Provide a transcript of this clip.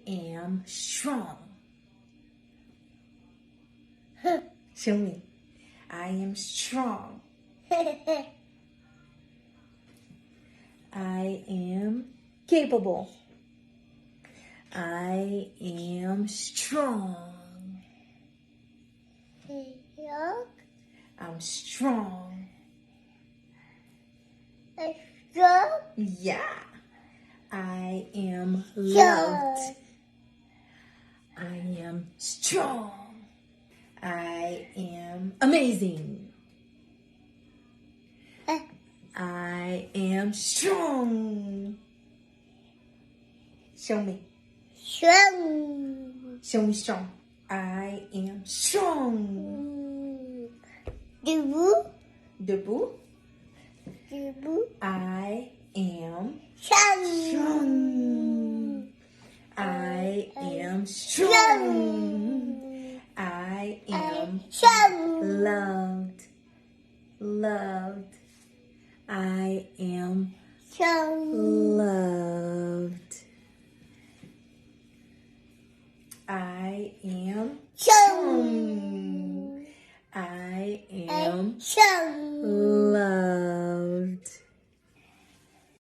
I am strong. Show me. I am strong. I am capable. I am strong. I'm strong. Yeah. I am loved. I am strong. I am amazing. I am strong. Show me. Show me strong. I am strong. Debout. I am strong. I am strong. I am loved. I am loved. I am strong. I am